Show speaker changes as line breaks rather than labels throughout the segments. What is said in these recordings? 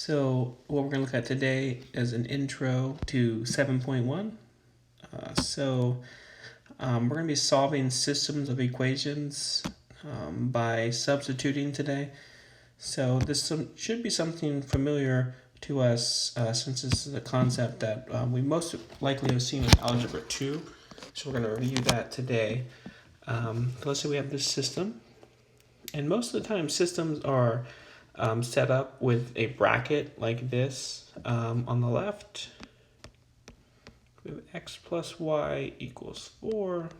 So what we're going to look at today is an intro to 7.1. We're going to be solving systems of equations by substituting today. So this should be something familiar to us since this is a concept that we most likely have seen in Algebra 2. So we're going to review that today. Let's say we have this system. And most of the time systems are set up with a bracket like this on the left. We have x plus y equals 4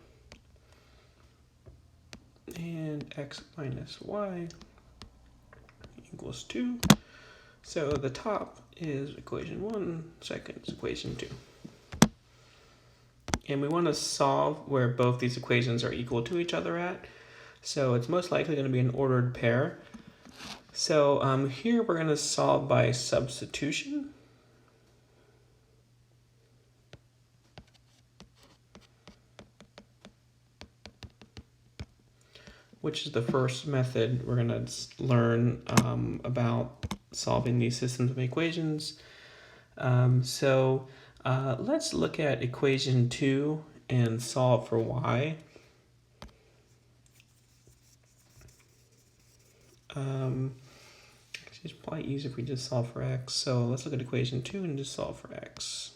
and x minus y equals 2. So the top is equation 1, second is equation 2. And we want to solve where both these equations are equal to each other at. So it's most likely going to be an ordered pair. So here we're going to solve by substitution. Which is the first method we're going to learn about solving these systems of equations. Let's look at equation 2 and solve for y. It's probably easier if we just solve for x. So let's look at equation 2 and just solve for x.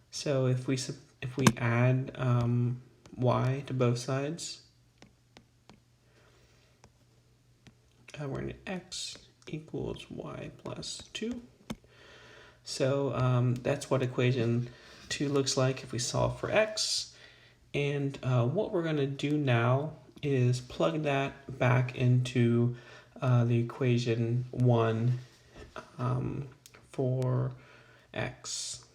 So if we add y to both sides, we're going to x equals y plus 2. So that's what equation 2 looks like if we solve for x. And what we're going to do now is plug that back into the equation 1 for x.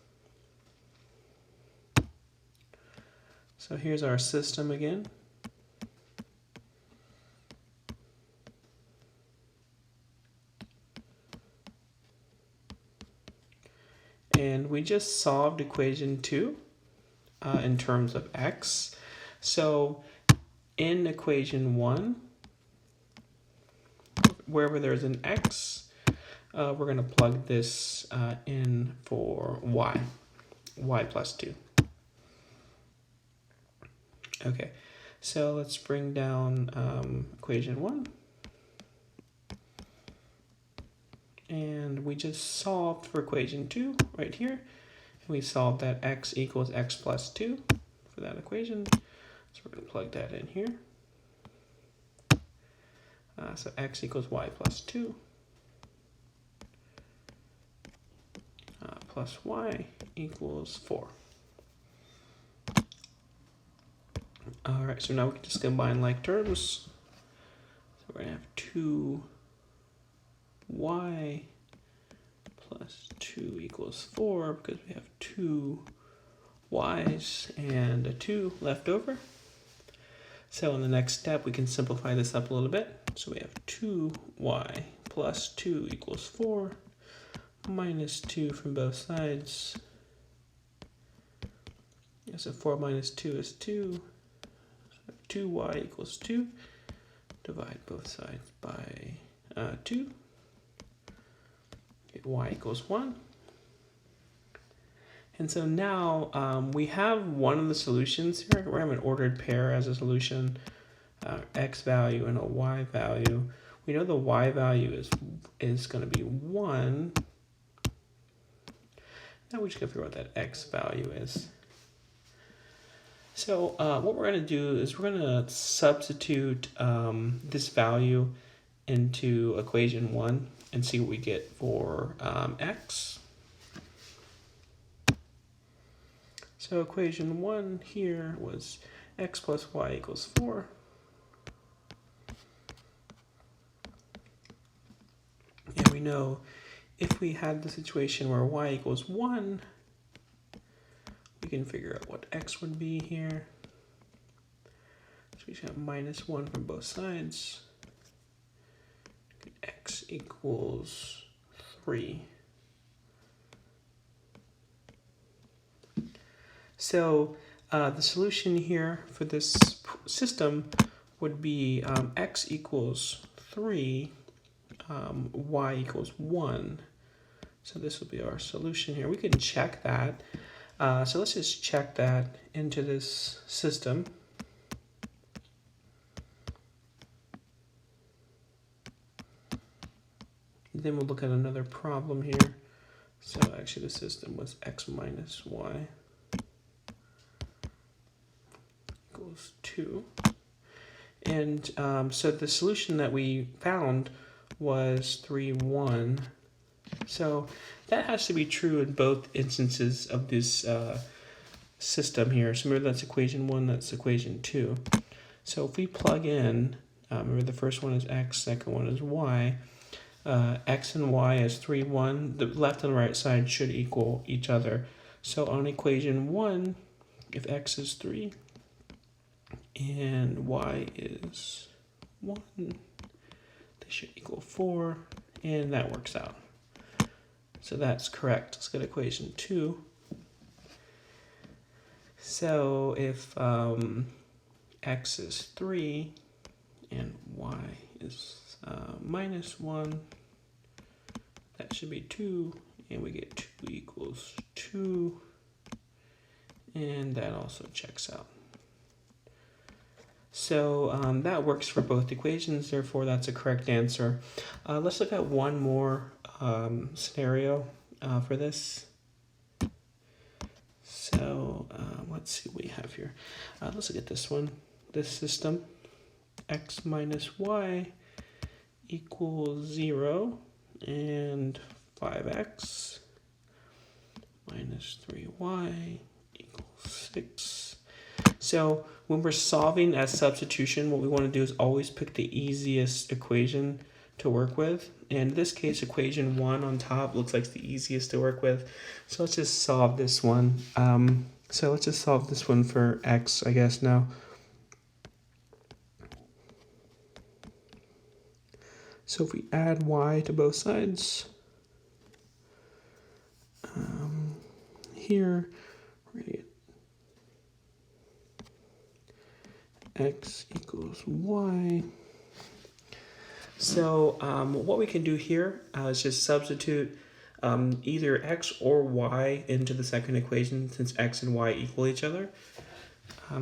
So here's our system again. And we just solved equation 2 in terms of x. So in equation 1, wherever there's an x, we're going to plug this in for y plus 2. Okay, so let's bring down equation 1. And we just solved for equation 2 right here. And we solved that x equals x plus 2 for that equation. So we're going to plug that in here. So x equals y plus 2 plus y equals 4. All right, so now we can just combine like terms. So we're going to have 2y plus 2 equals 4 because we have 2 y's and a 2 left over. So in the next step, we can simplify this up a little bit. So we have 2y plus 2 equals 4 minus 2 from both sides. So 4 minus 2 is 2. So 2y equals 2. Divide both sides by 2. Get y equals 1. And so now we have one of the solutions here. We have an ordered pair as a solution, x value and a y value. We know the y value is going to be 1. Now we just got to figure out what that x value is. So what we're going to do is we're going to substitute this value into equation 1 and see what we get for x. So equation 1 here was x plus y equals 4. And we know if we had the situation where y equals 1, we can figure out what x would be here. So we should have minus 1 from both sides. X equals 3. So the solution here for this system would be x equals 3 y equals 1. So this will be our solution here. We can check that. So let's just check that into this system. Then we'll look at another problem here. So actually the system was x minus y equals 2. And so the solution that we found was 3, 1. So that has to be true in both instances of this system here. So remember that's equation 1, that's equation 2. So if we plug in, remember the first one is x, second one is y. X and y is 3, 1. The left and right side should equal each other. So on equation 1, if x is 3 and y is 1, they should equal 4, and that works out. So that's correct. Let's get equation 2. So if x is 3 and y is minus 1, that should be 2, and we get 2 equals 2, and that also checks out. So that works for both equations, therefore that's a correct answer. Let's look at one more scenario for this. So let's see what we have here. Let's look at this one. This system, x minus y equals 0, and 5x minus 3y equals 6. So when we're solving as substitution, what we want to do is always pick the easiest equation to work with. In this case, equation 1 on top looks like the easiest to work with. So let's just solve this one. So let's just solve this one for x, I guess, now. So if we add y to both sides, here we're going to get x equals y. So what we can do here is just substitute either x or y into the second equation, since x and y equal each other.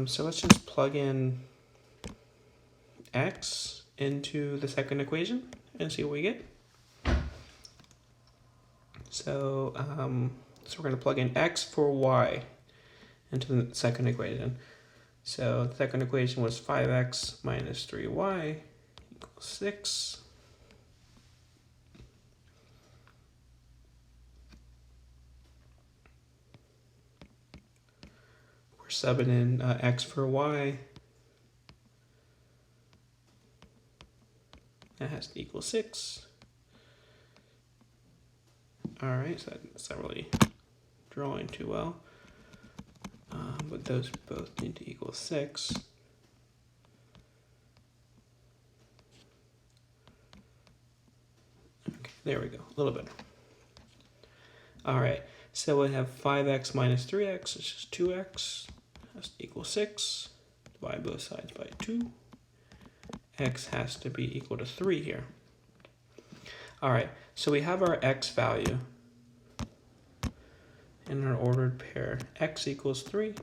So let's just plug in x into the second equation and see what we get. So, so we're going to plug in x for y into the second equation. So the second equation was 5x minus 3y equals 6. We're subbing in x for y. That has to equal 6. All right, so that's not really drawing too well. But those both need to equal 6. Okay, there we go, a little better. All right, so we have 5x minus 3x, it's just 2x, has to equal 6. Divide both sides by 2. X has to be equal to 3 here. All right, so we have our x value in our ordered pair. X equals 3,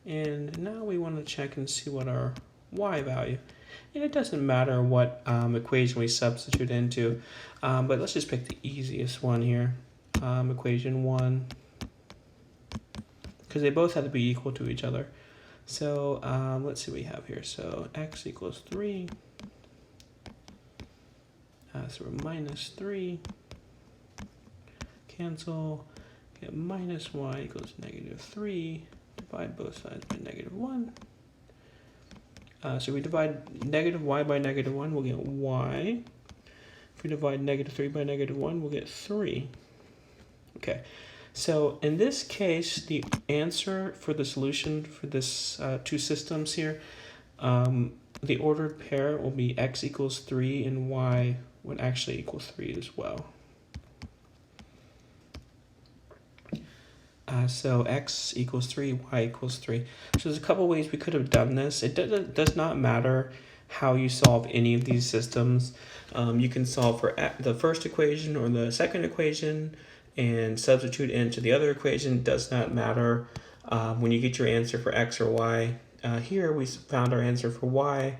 and now we want to check and see what our y value. And it doesn't matter what equation we substitute into, but let's just pick the easiest one here, equation 1, because they both have to be equal to each other. So let's see what we have here. So x equals 3. So we're minus 3. Cancel. Get minus y equals negative 3. Divide both sides by negative 1. So we divide negative y by negative 1, we'll get y. If we divide negative 3 by negative 1, we'll get 3. Okay. So in this case, the answer for the solution for this two systems here, the ordered pair will be x equals 3 and y would actually equal 3 as well. So x equals 3, y equals 3. So there's a couple ways we could have done this. It does not matter how you solve any of these systems. You can solve for the first equation or the second equation and substitute into the other equation. Does not matter. When you get your answer for x or y, here we found our answer for y,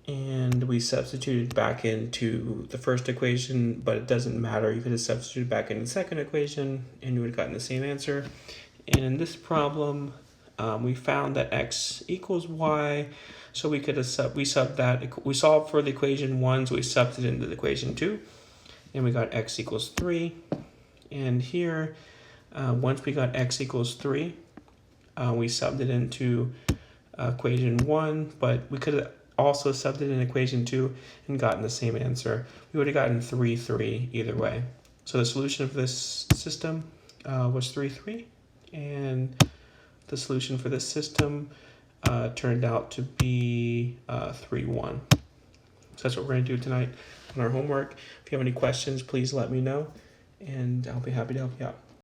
and we substituted back into the first equation, but it doesn't matter. You could have substituted back into the second equation and you would have gotten the same answer. And in this problem, we found that x equals y, so we could have we solved for the equation 1, so we subbed it into the equation 2, and we got x equals 3. And here, once we got x equals 3, we subbed it into equation 1, but we could have also subbed it in equation 2 and gotten the same answer. We would have gotten 3, 3 either way. So the solution of this system was 3, 3, and the solution for this system turned out to be 3, 1. So that's what we're going to do tonight on our homework. If you have any questions, please let me know, and I'll be happy to help you out.